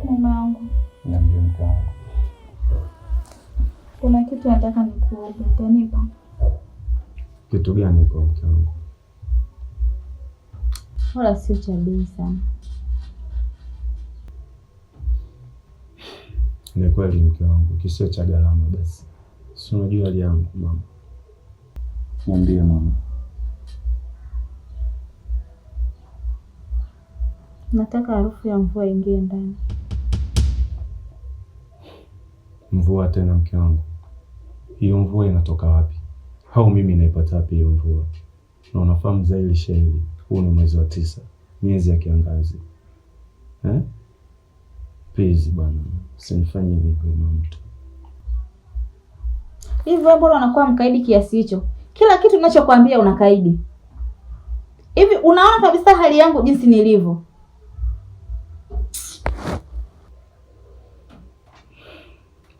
Mume wangu. Niambie mke wangu. Kuna kitu nataka nikuombe, utanipa? Kitu gani kwa mke wangu? Wala sio cha bei sana. Ni kweli mke wangu, kisio cha gharama basi. Si unajua hali yangu mama. Niambie mama. Nataka harufu ya mvua ingie ndani. Mvua tena mke wangu? Hiyo mvua inatoka wapi? Au mimi naipata wapi hiyo mvua? Na unafahamu zaidi shairi, huu ni mwezi wa 9, miezi ya kiangazi. Please bwana, usinifanyie hivyo mama. Hivi wewe mbona unakuwa mkaidi kiasi hicho? Kila kitu ninachokuambia unakaidi. Hivi unaona kabisa hali yangu jinsi nilivyo?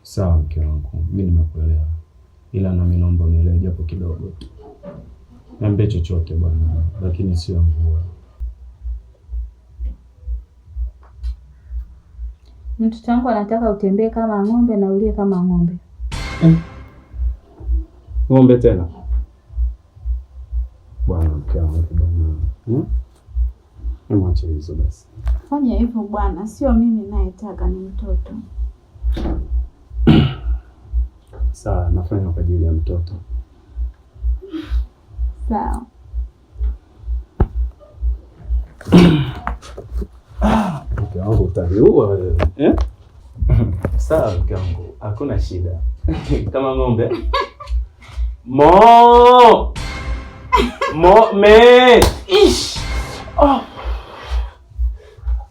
Sawa mke wangu, mimi nimekuelewa. Ila na mimi naomba unielewe japo kidogo tu. Niambie chochote bwana, lakini sio mvua. Mtoto wangu anataka utembee kama ng'ombe na ulie kama ng'ombe. Ng'ombe tena? Bwana mke wangu bwana. Mwache hizo basi. Fanya hivyo bwana, sio mimi nayetaka, ni mtoto. Sawa, nafanya kwa ajili ya mtoto. Sawa. Mke wangu utaniua wewe. Sawa mke wangu, hakuna shida. Kama ng'ombe. Me. Ish.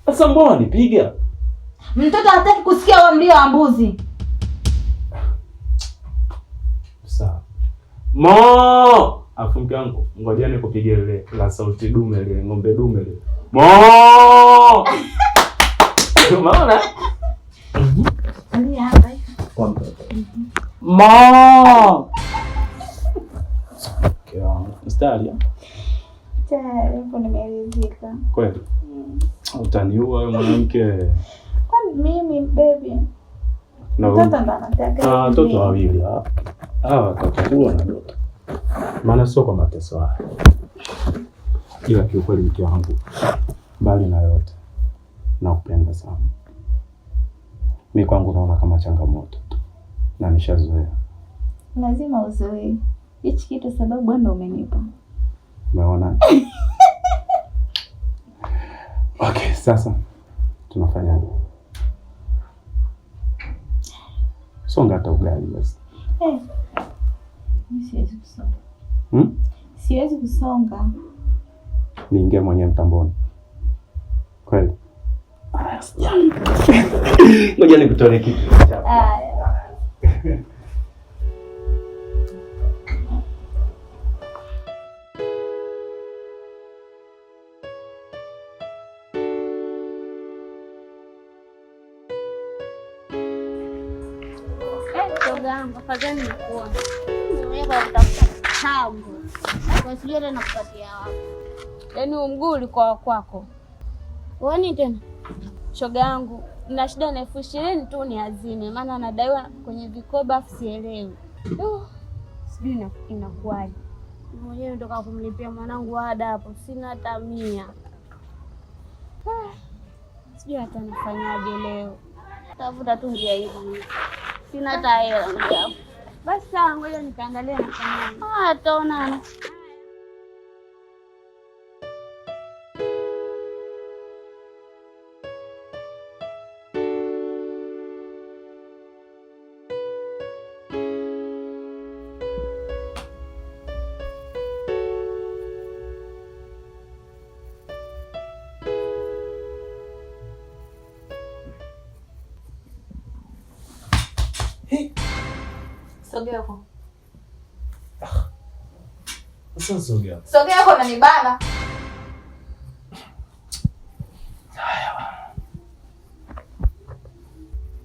Sasa mbona nipiga? Mtoto hataki kusikia wa mlio wa mbuzi. Sawa. Afu mke wangu, ngoja nikupigie ile la sauti dume ile, ng'ombe dume ile. Umeona? Ali hapa hivi. Kwa mtoto. Mstari. Tayari hapo nimeridhika. Kweli? Utaniua wewe mwanamke. Kwani mimi baby? No. Mtoto ndo anataka. Watoto wawili hawa watakuwa na ndoto. Maana sio kwa mateso haya. Ila kiukweli mke wangu, mbali na yote, nakupenda sana. Mimi kwangu naona kama changamoto tu. Na nishazoea. Lazima uzoee. Hichi kitu sababu bwana umenipa. Umeona? Okay, sasa tunafanyaje? Songa hata ugali basi. Siwezi kusonga. Siwezi kusonga. Niingie mwenyewe mtamboni. Kweli? Ngoja nikutolee kitu. Afadhali nikuona. Nimeweka kutafuta tabu. Kwa sijui tena nakupatia wapi. Yaani mguu ulikuwa kwako. Uoni tena? Shoga yangu, nina shida na 20,000 tu ni azime, maana nadaiwa kwenye vikoba afu sielewi. Sijui inakuwaje. Mwenyewe nitoka kumlipia mwanangu ada hapo, sina hata 100. Sijui hata nafanyaje leo. Tafuta tu njia hivi. Sina hata hela mjao. Basi sawa, ngoja nikaangalia nafanyaje. Tuonana. Sogea huko. Sasa sogea. Sogea huko na nibana.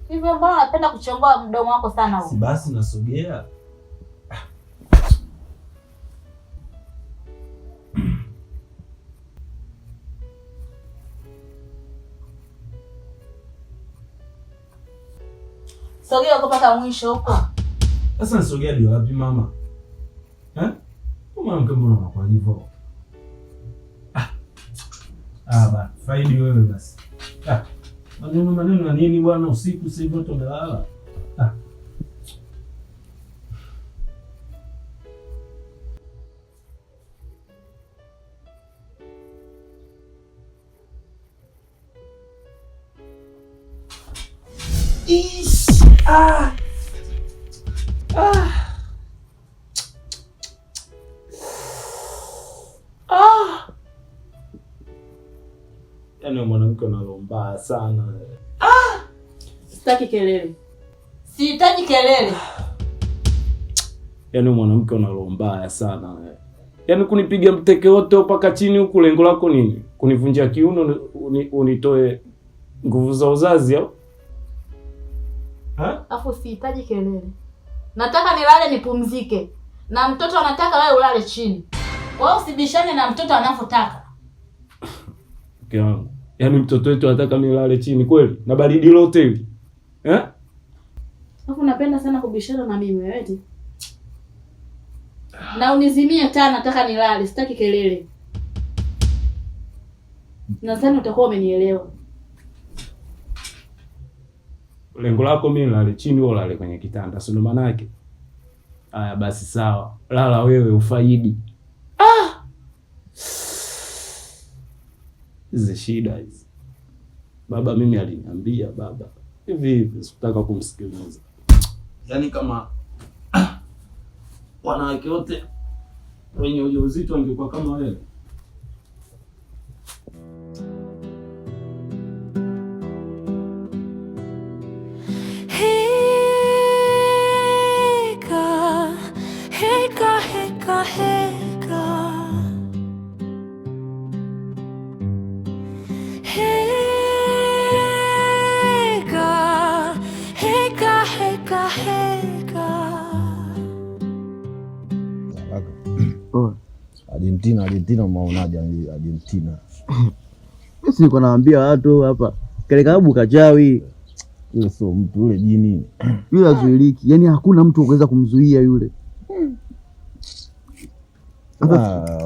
Hivyo mbona unapenda kuchongoa mdomo wako sana huko? Si basi nasogea. Sogea huko mpaka mwisho huko. Sasa nisogea ndio wapi mama? Mama mbona unakuwa hivyo? Bana, faidi wewe basi. Maneno na nini bwana, usiku sasa hivi tumelala. Yaani mwanamke unalomba sana. Sitaki kelele. Sihitaji kelele. Yaani mwanamke unalomba sana. Yaani kunipiga mteke wote mpaka chini huku, lengo lako nini? Kunivunjia kiuno unitoe nguvu za uzazi au? Afu sihitaji kelele. Nataka nilale nipumzike. Na mtoto anataka wewe ulale chini. Wewe usibishane na mtoto anavyotaka. Mke wangu. Yaani mtoto wetu anataka mimi nilale chini kweli? Na baridi lote hili. Afu napenda sana kubishana na mimi wewe. Na unizimie taa, nataka nilale, sitaki kelele. Nadhani utakuwa umenielewa. Lengo lako mimi nilale chini au lale kwenye kitanda, sio maana yake? Haya basi sawa. Lala wewe ufaidi. Hizi shida hizi. Baba mimi aliniambia baba. Hivi sikutaka kumsikiliza. Yaani kama wanawake wote wenye ujauzito wangekuwa kama wewe. Argentina maonaje Argentina? Sisi niko naambia watu hapa kale kabu kachawi. Yule sio mtu, yule jini. Yule azuiliki. Yaani hakuna mtu anaweza kumzuia yule.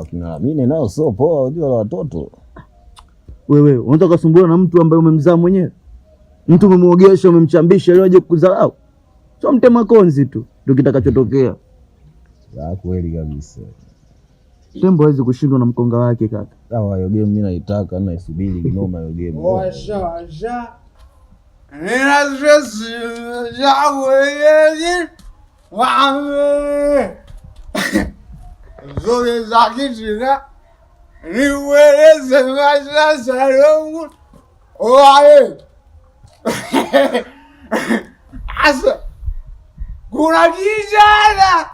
Kina mimi nao sio poa, unajua watoto. Wewe unataka kusumbua na mtu ambaye umemzaa mwenyewe? Mtu umemuogesha, umemchambisha ili aje kukudharau. Sio mtema konzi tu ndio kitakachotokea. Ya kweli kabisa. Tembo hawezi kushindwa na mkonga wake kaka. Sawa, hiyo game mimi naitaka na isubiri kinoma hiyo game. Washa. Nina stress ya wewe. Wame. Zoe zakitina. Ni wewe sema salongo. Oae. Asa. Kuna kijana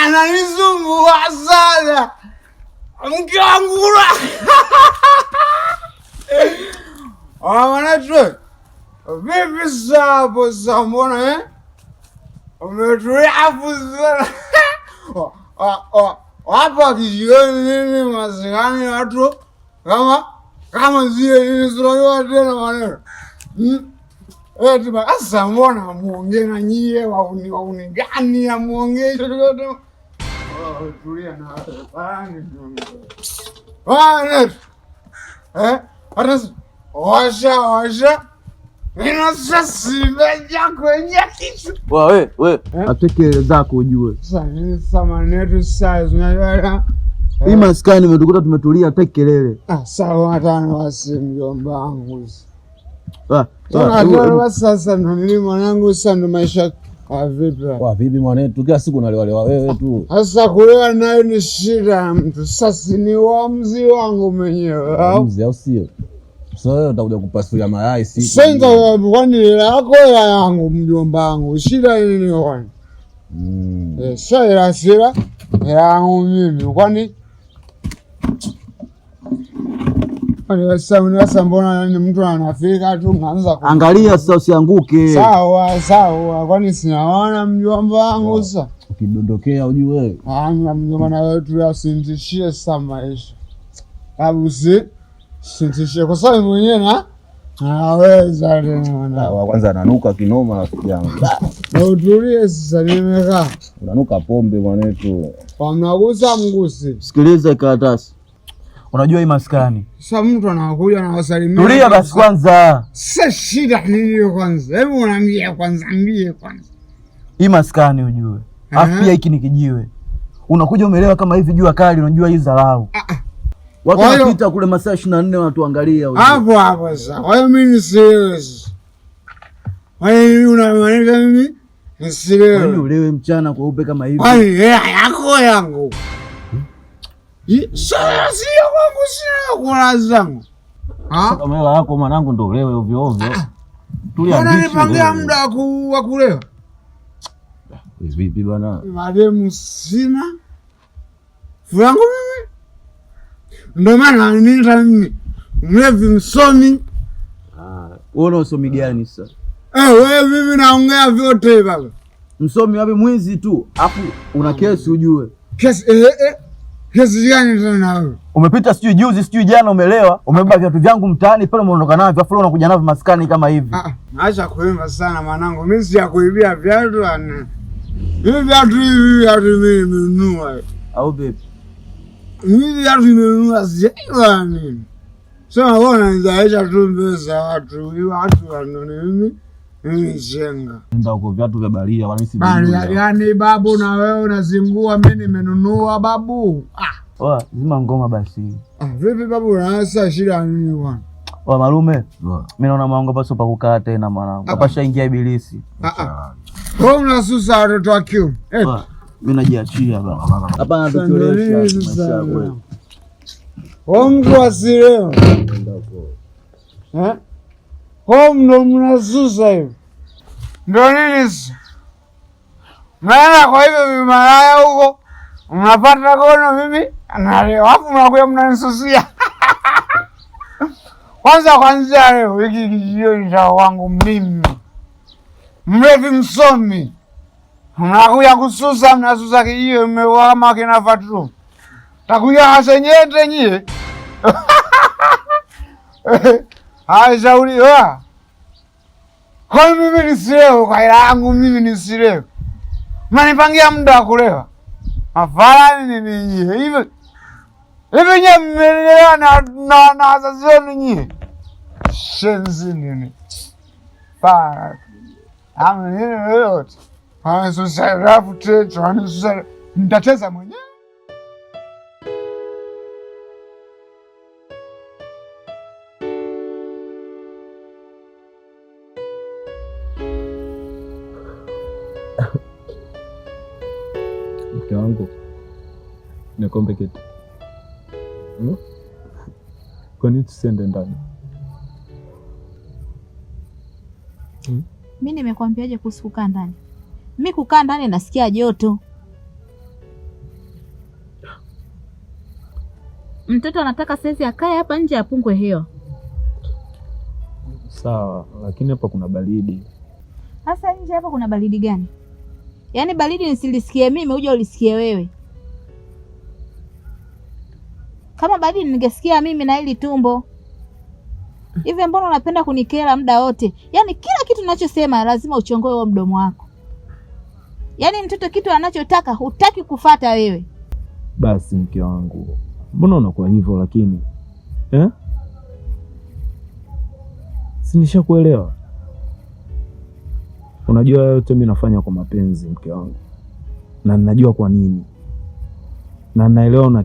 ananisumbua sana. Mke wangu. Wanatwe. Vipi sapo sambona umetulia hapo sana. Hapa kijioni nini masikani watu kama zile nini sura tena maneno. Tiba asa mbona muongee na nyie wauni gani ya muongee chochote. Tulia na hata washa nina sasa meja kwenye kitu. Wewe ateke zako ujue. Sasa manetu size unajua. Hii maskani umetukuta tumetulia hata kelele. Sawa hata wasi mjomba wangu. Sasa ndio mwanangu sasa ndo maisha vipi? Vipi mwanetu kila siku unalewa wewe tu. Sasa kulewa nayo ni shida mtu. Sasa ni uamuzi wangu mwenyewe. Uamuzi au sio? Sasa utakuja kupasulia mayai siku. Sasa kwani yako yangu mjomba wangu. Shida nini kwani? Sasa yangu mimi kwani sasa mbona ni mtu anafika tu mnaanza angalia sasa usianguke. Sawa kwani sinaona mjomba wangu sasa. Ukidondokea ujue wewe. Mjomba na wewe tu asintishie sasa maisha. Abusi sintishie kwa sababu mwenyewe Naweza tena. Kwanza ananuka kinoma rafiki yangu. Na utulie sasa nimekaa. Unanuka pombe mwanetu. Kwa mnagusa mgusi. Sikiliza karatasi. Unajua hii maskani. Sasa mtu anakuja na wasalimia. Tulia basi kwanza. Sasa shida nini kwanza? Hebu unaambia kwanza, ambie kwanza. Hii maskani ujue. Afu pia hiki ni kijiwe. Unakuja umelewa kama hivi jua kali, unajua hii dharau. Watu wanapita kule masaa 24 wanatuangalia ujue. Hapo sasa. Kwa hiyo mimi ni serious. Wewe unamaanisha mimi ni serious. Wewe ulewe mchana kwa upe kama hivi. Ai, yako yangu. Sasa sio kwangu, sio kwa zangu. Kama hela yako mwanangu ndo ulewe ovyo ovyo. Tulia ndichi. Unanipangia muda wa kulewa. Vipi bwana? Mademu sina. Fulangu mimi. Ndio maana nita mimi. Mlevi msomi. Wewe una usomi gani sasa? Wewe mimi naongea vyote baba. Msomi wapi mwizi tu. Afu una kesi ujue. Kesi kesi gani tena wewe? Umepita sijui juzi sijui jana umelewa, umebeba viatu vyangu mtaani pale umeondoka navyo, afu unakuja navyo maskani kama hivi. Acha kuimba sana mwanangu. Mimi si ya kuibia viatu ana. Hivi viatu mimi nimenunua. Au vipi? Mimi viatu nimenunua sijaiwa mimi. Sema wewe unanizaisha tu mbele za watu. Hiyo watu wananiona mimi jenga. Nenda huko viatu vya baria wala mimi bali yani babu na wewe unazingua mimi nimenunua babu. Oa, zima ngoma basi. Vipi babu unaanza shida nini bwana? Oa malume. Mimi naona mwanangu paso pa kukaa tena mwanangu. Hapa shaingia ibilisi. Wewe unasusa watoto wa kiume. Mimi najiachia baba. Hapa anatucholesha maisha yako. Mtu asireo. Ndo mnasusa hivi. Ndio nini sasa? Maana kwa hivyo vimalaya huko mnapata gono mimi analeo. Hapo mnakuja mnanisusia. Kwanza leo hiki kijio cha wangu mimi. Mlevi msomi. Mnakuja kususa, mnasusa kijio mmewa kama kina Fatru. Takuja hasenyete nyie. Shauri wa. Kwa mimi nisilewe, kwa ila yangu mimi nisilewe. Mnanipangia muda wa kulewa. Mafala nini nyie? Hivi nyie mmelelewa na wazazi wenu nyie. Shenzi nini? Para. Ama nini yoyote. Susa rafu tetu, susa nitacheza mwenyewe. Mke wangu nikombe kitu. Kwa nini tusiende ndani? Mimi nimekwambiaje kuhusu kukaa ndani? Mimi kukaa ndani nasikia joto. Mtoto anataka sasa akae hapa nje apungwe hewa. Sawa, lakini hapa kuna baridi. Sasa nje hapa kuna baridi gani? Yaani baridi nisilisikie mimi uje ulisikie wewe. Kama baridi ningesikia mimi na hili tumbo. Hivi mbona unapenda kunikera muda wote? Yaani kila kitu ninachosema lazima uchongoe huo mdomo wako. Yaani mtoto kitu anachotaka hutaki kufuata wewe. Basi mke wangu. Mbona unakuwa hivyo lakini? Si nishakuelewa. Unajua yote mimi nafanya kwa mapenzi mke wangu. Na ninajua kwa nini. Na naelewa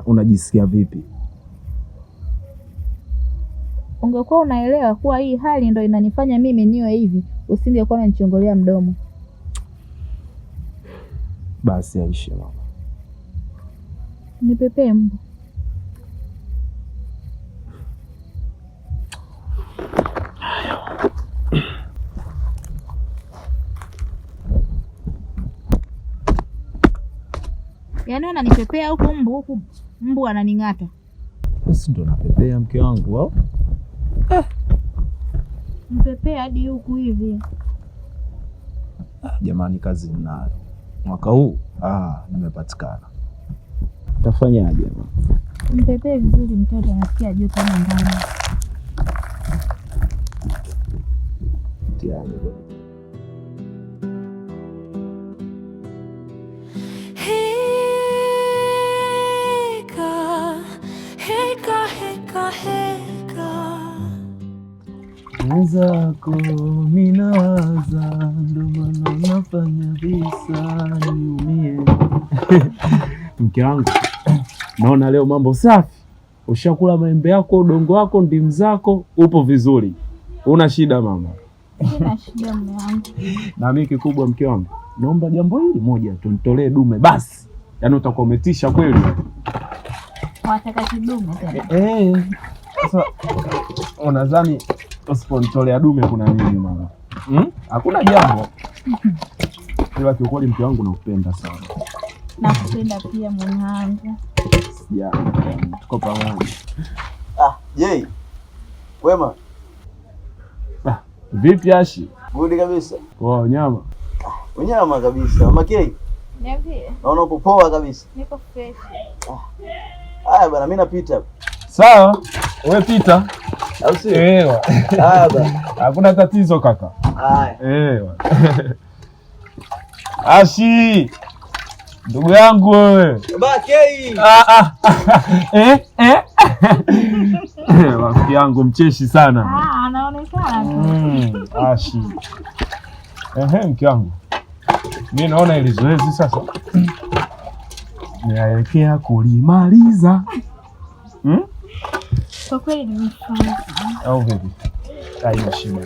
unajisikia vipi. Ungekuwa unaelewa kuwa hii hali ndio inanifanya mimi niwe hivi, usingekuwa unanichongolea mdomo. Basi Aisha mama. Nipepee mbu. Yaani unanipepea huku mbu ananing'ata. Sasa ndo napepea mke wangu au? Mpepea hadi huku hivi. Jamani kazi ninayo. Mwaka huu nimepatikana. Tafanyaje mama? Mpepee vizuri mtoto anasikia joto ndani. mtihani. Mwenzako minawaza, ndo maana nafanya visa niumie. Mke wangu, naona leo mambo safi. Ushakula maembe yako, udongo wako, ndimu zako, upo vizuri. Una shida mama? Sina shida mume wangu. Na mimi kikubwa mke wangu, naomba jambo hili moja tu, nitolee dume basi. Yaani utakuwa umetisha kweli. Wataka kidume tena? Sasa unadhani usiponitolea dume kuna nini mama? Hakuna jambo. Ila kiukweli mke wangu nakupenda sana. Nakupenda pia mume wangu. Sijali, tuko pamoja. Jay. Wema. Vipi Ashi? Budi kabisa. Wow, nyama. Unyama kabisa. Mama K. Niambie. Naona upo poa kabisa. Niko fresh. Haya bwana, mimi napita. Sawa. Wewe pita. Au si? Ewa. Haya bwana. Hakuna tatizo kaka. Haya. Ewa. Ashi. Ndugu yangu wewe. Baba K. Rafiki yangu mcheshi sana. Anaonekana. Ashi. Mke wangu. Mimi naona ile zoezi sasa naelekea kulimaliza. Kwa kweli nimefanya. Au vipi? Haina shida.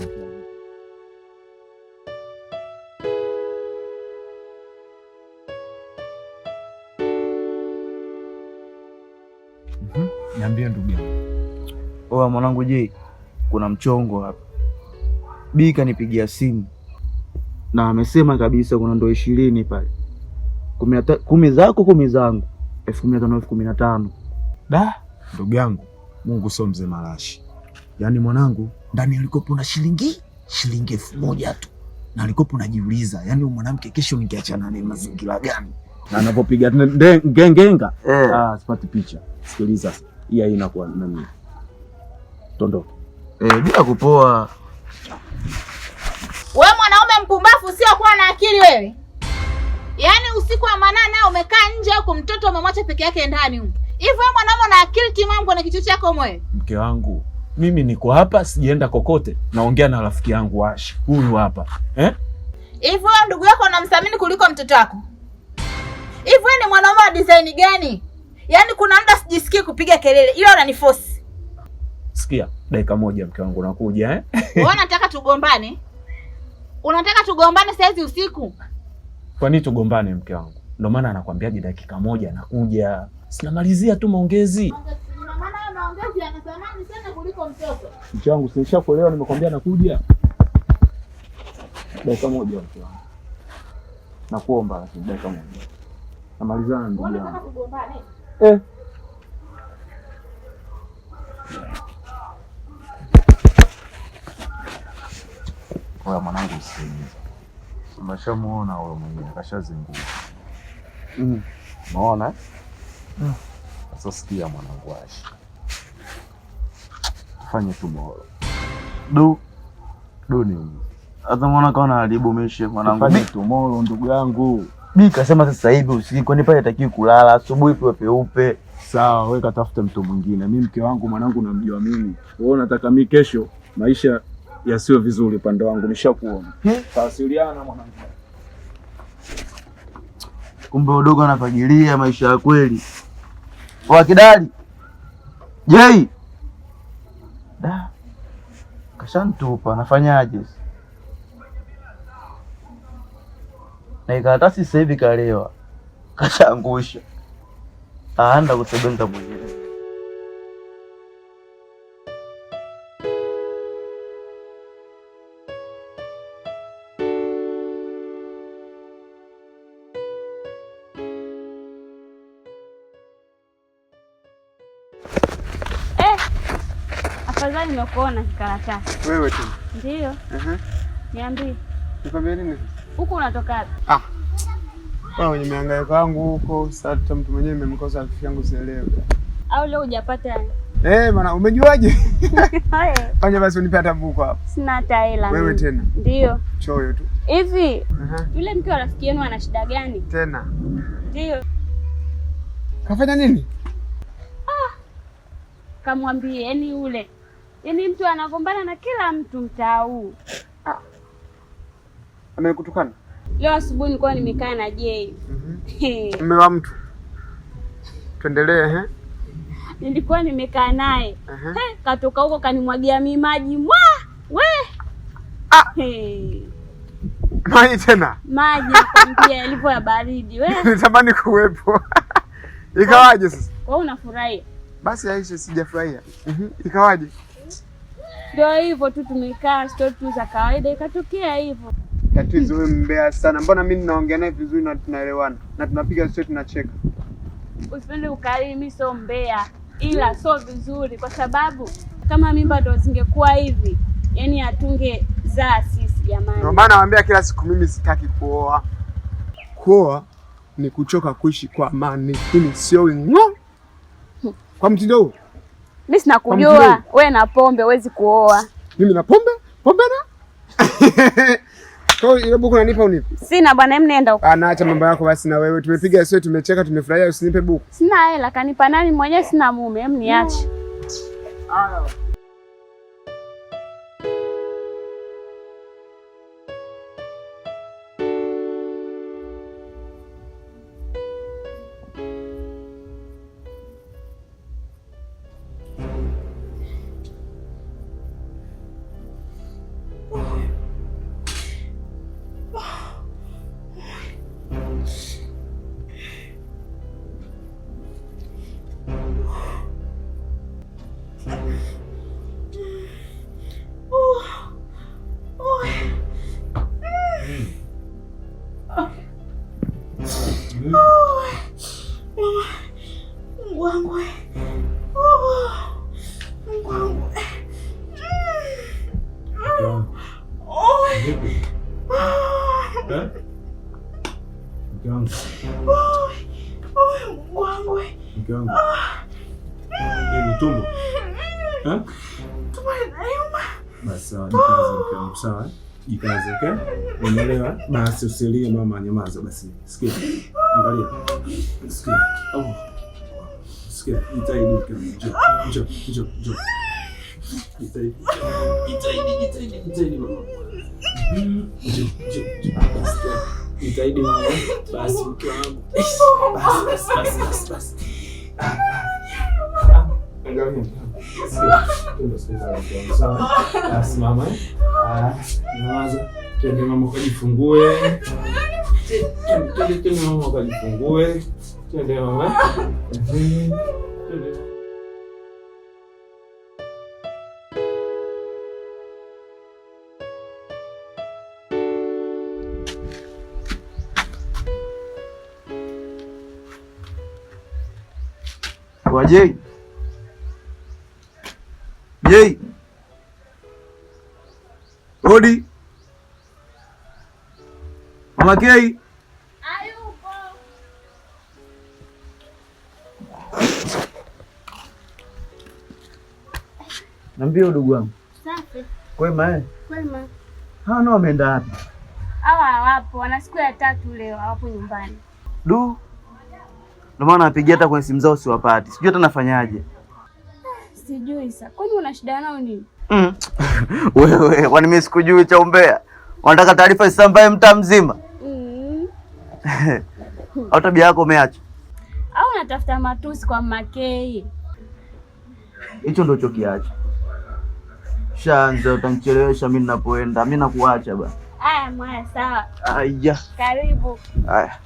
Niambie ndugu yangu. Oa mwanangu Jay, kuna mchongo hapa. Bi kanipigia simu na amesema kabisa kuna ndoo 20 pale. 10 zako 10 zangu. 15,000 15,000. Da, ndugu yangu, Mungu sio mzee marashi. Yaani mwanangu, ndani alikopo na shilingi 1,000 tu. Na alikopo najiuliza, yaani mwanamke kesho ningeachana naye mazingira gani? Na anapopiga ngengenga, sipati picha. Sikiliza, hii haina kwa nani. Tondoka. Bila kupoa. Wewe mwanaume mpumbavu sio kuwa na akili wewe. Yaani usiku wa manane umekaa nje huko, mtoto umemwacha peke yake ndani huko. Hivi wewe mwanaume na akili timamu kwenye kichwa chako mwe? Mke wangu, mimi niko hapa sijaenda kokote. Naongea na rafiki yangu Ashi. Huyu hapa. Hivi wewe ndugu yako unamthamini kuliko mtoto wako? Hivi wewe ni mwanaume wa design gani? Yaani kuna muda sijisikii kupiga kelele, ila unaniforce. Sikia, dakika moja mke wangu nakuja Wewe unataka tugombane? Unataka tugombane saa hizi usiku? Kwa nini tugombane mke wangu? Ndio maana anakuambiaje dakika moja nakuja. Sinamalizia tu maongezi. Ndio maana maongezi yana thamani sana kuliko mtoto. Mke wangu sinishakuelewa, nimekwambia nakuja. Dakika moja mke wangu. Nakuomba lakini dakika moja. Namalizana ndugu yangu. Unataka tugombane? Oya mwanangu usiingize. Umeshamuona wewe mwenyewe kashazingua. Unaona? Sasa sikia mwanangu Ashi. Fanye tomorrow. Do nini? Hata mwana kaona haribu mesha mwanangu. Fanye tomorrow ndugu yangu. Bi kasema sasa hivi usiku kwani pale hatakiwi kulala, asubuhi peupe. Sawa, wewe katafute mtu mwingine. Mimi mke wangu mwanangu namjua mimi. Wewe unataka mimi kesho maisha yasiwe vizuri upande wangu, nishakuona. Tawasiliana mwanangu. Kumbe udogo anafagilia maisha ya kweli. Kwa kidali. Jay. Da. Kashantupa, nafanyaje? Na ikaratasi sasa hivi kalewa. Kashaangusha. Aanda kusebenza mwenyewe. Afadhali nimekuona kikaratasi. Wewe tu. Ndio. Niambie. Nikwambia nini? Huko unatoka wapi? Wewe kwenye mihangaiko yangu huko, sasa mtu mwenyewe nimemkosa rafiki yangu sielewe. Au leo hujapata Bwana umejuaje? Fanya basi unipe hata buku hapo. Sina hata hela. Wewe tena? Ndio. Choyo tu. Hivi, yule mke wa rafiki yenu ana shida gani? Tena. Ndio. Kafanya nini? Kamwambie yani ule. Yaani mtu anagombana na kila mtu mtaa huu. Amekutukana? Leo asubuhi nilikuwa nimekaa na Jay. Mume wa mtu. Tuendelee Nilikuwa nimekaa naye. Katoka huko kanimwagia mimi maji. We. Maji tena? Maji nakwambia yalivyo ya baridi. We. Nitamani kuwepo. Ikawaje sasa? Wewe unafurahia? Basi Aisha sijafurahia. Ikawaje? Ndio hivyo tu tumekaa story tu za kawaida ikatokea hivyo. Tatizo wewe mbea sana. Mbona mimi ninaongea naye vizuri na tunaelewana na tunapiga story tunacheka. Usipende ukali, mimi sio mbea. Ila sio vizuri kwa sababu kama mimba ndo zingekuwa hivi, yani hatungezaa sisi jamani. Ndio maana nawaambia kila siku mimi sitaki kuoa. Kuoa ni kuchoka kuishi kwa amani. Mimi sio ngo. Kwa mtindo huu? Mimi sina kujua, wewe na pombe huwezi kuoa. Mimi na pombe? Pombe na? Kwa ile buku unanipa unipe? Sina bwana, mimi nenda huko. Naacha mambo yako basi na wewe. Tumepiga sio tumecheka tumefurahia usinipe buku. Sina hela, kanipa nani mwenyewe sina mume, hem niache. Sawa, jikaze, okay? Unaelewa? Basi usilie mama, nyamaza basi. Sikia. Angalia. Sikia. Sikia, jitahidi kama njoo. Jitahidi mama. Jitahidi mama. Basi mke wangu. Basi. Angalia. Basi mama. Nyamaza. Twende mama ukajifungue. Twende mama ukajifungue. Twende mama. Wajei. Jei. Odi. Mama Kei. Ayupo. Niambie ndugu wangu. Safi. Kwema Kwema. Hao nao wameenda wapi? Hawa hawapo, wana siku ya 3 leo, hawapo nyumbani. Ndio maana napigia hata kwenye simu zao siwapati. Sijui hata nafanyaje. Sijui sasa. Kwani una shida nao nini? Wewe, kwani mimi sikujui cha umbea? Wanataka taarifa isambae mtaa mzima? Au tabia yako umeacha? Au unatafuta matusi kwa Makei? Hicho ndio chokiacha. Shanza utanichelewesha mimi ninapoenda. Mimi nakuacha bwana. Aya mwaya sawa. Aya. Karibu. Aya.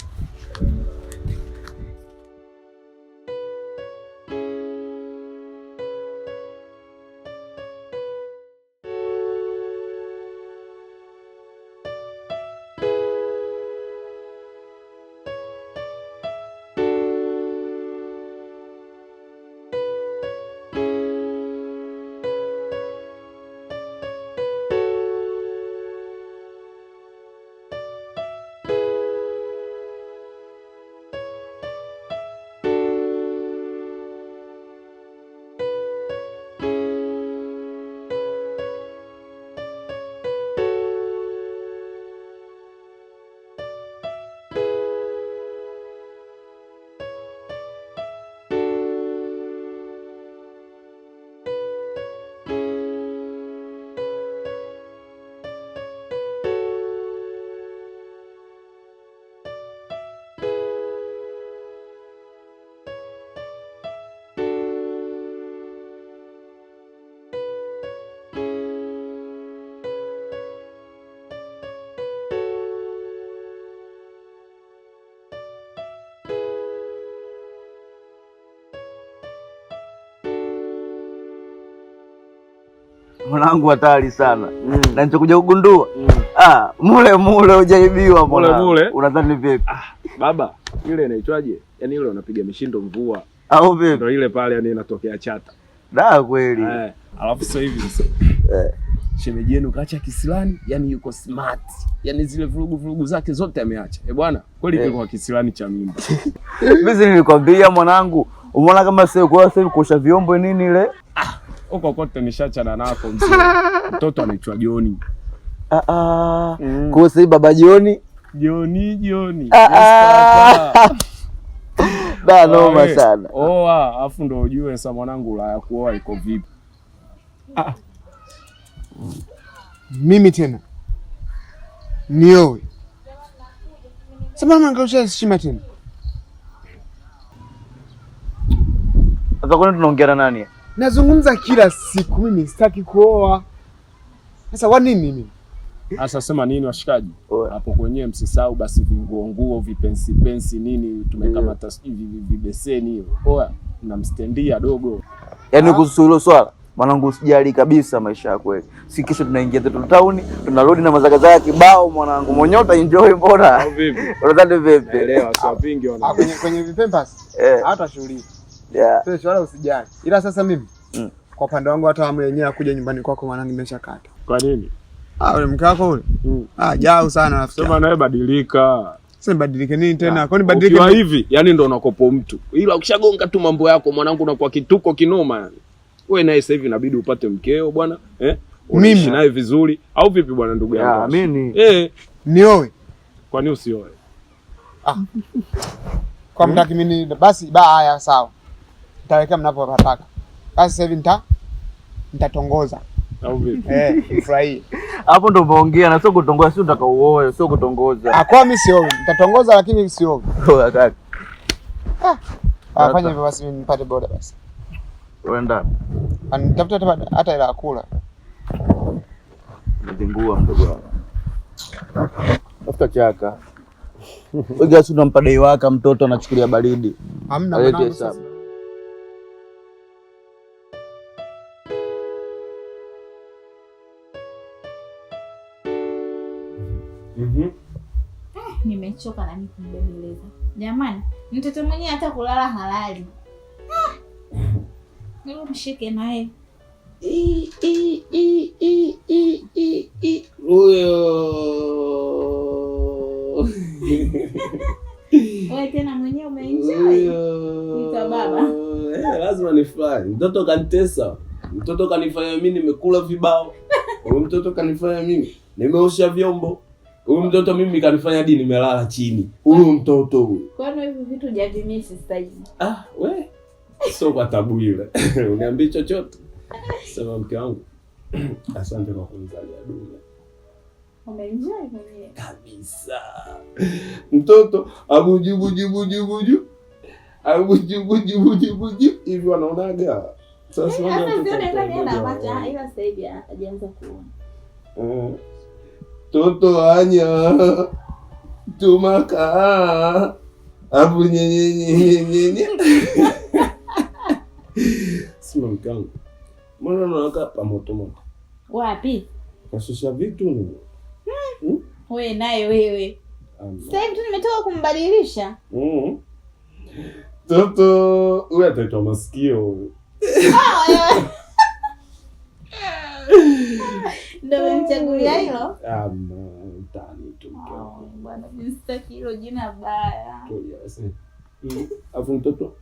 mwanangu hatari sana. Na nitakuja kugundua. Mule hujaibiwa mwanangu. Mule. Unadhani vipi? Baba, ile inaitwaje? Yaani ile unapiga mishindo mvua. Au vipi? Ndio ile pale yani inatokea chata. Da kweli. Alafu sasa hivi sasa. Shemeji yenu kaacha kisilani, yani yuko smart. Yani zile vurugu zake zote ameacha. Bwana, kweli kilikuwa kisilani cha mimba. Mimi nilikwambia mwanangu, umeona kama sasa kwa sasa kuosha vyombo nini ile? Huko kote nishachana nako mzee. Mtoto anaitwa Joni. Kwa sasa baba Joni. Da noma sana. Afu ndo ujue sasa mwanangu la ya kuoa iko vipi. Mimi tena niowe sababu nikausha heshima tena. Sasa kwani tunaongea na nani? Nazungumza kila siku mimi sitaki kuoa. Sasa kwa nini mimi? Sasa sema nini washikaji? Hapo kwenyewe msisahau basi vinguo, vipensi nini tumekamata vibeseni hiyo. Oya, mnamstendia dogo. Yaani kuhusu hilo swala, mwanangu usijali kabisa maisha yako wewe. Si kesho tunaingia zetu town, tunarudi na mazagazaga kibao mwanangu. Monyota enjoy bora. Au vipi? Unadhani vipi? Elewa sio pingi wana. Kwenye vipempas. Hata shughuli. Sasa wala usijali. Ila sasa mimi kwa upande wangu hata amu yenyewe akuja nyumbani kwako mwanangu nimeshakata. Kwa nini? Ule mke wako ule? Jao sana rafiki. Sema nawe badilika. Sasa badilike nini tena? Kwani badilike ukiwa hivi, yani ndo unakopo mtu. Ila ukishagonga tu mambo yako mwanangu unakuwa kituko kinoma yani. Wewe naye sasa hivi inabidi upate mkeo bwana, unaishi naye vizuri au vipi bwana ndugu yangu? Mimi. Nioe. Kwani usioe? Kwa mtaki mimi basi haya sawa. Nitaweka mnapotaka. Basi sasa hivi nitatongoza. Au vipi? Furahi. Hapo ndo umeongea na sio kutongoza, sio unataka uoe, sio kutongoza. Kwa mimi sio. Nitatongoza lakini sio. Kaka. Fanya hivyo basi nipate boda basi. Uenda. Nitafuta hata ila kula. Ndingua mdogo wangu. Tafuta chaka. Wewe si unampa dai waka mtoto anachukulia baridi. Hamna mwanangu sasa. Nimechoka na kumbembeleza. Jamani, mtoto mwenyewe hata kulala halali. Ndio mshike naye. Wewe tena mwenyewe umeenjoy. Nita baba. Lazima nifurahi. Mtoto kanitesa. Mtoto kanifanya mimi nimekula vibao. Huyu mtoto kanifanya mimi nimeosha vyombo. Huyu mtoto mimi kanifanya hadi nimelala chini. Huyu mtoto huyu. Kwani hivi vitu hujavimisi sasa hivi? We. Sio kwa tabu ile. Uniambie chochote. Sema mke wangu. Asante kwa kunizalia dunia. Umeenjoy mwenyewe. Kabisa. Mtoto abujubu. Hivi wanaonaga. Sasa ndio nenda mata ila sasa hivi hajaanza kuona. Toto anya tumaka abu nyenye. Sima mkangu. Mbona unakaa pa moto? Wapi? Kashusha vitu ni. Wewe naye wewe. Sasa hivi tu nimetoka kumbadilisha. Toto, wewe ataitwa masikio. Ndio mchagulia hilo? Tani tu. Bwana msitaki hilo jina baya. Afu mtoto.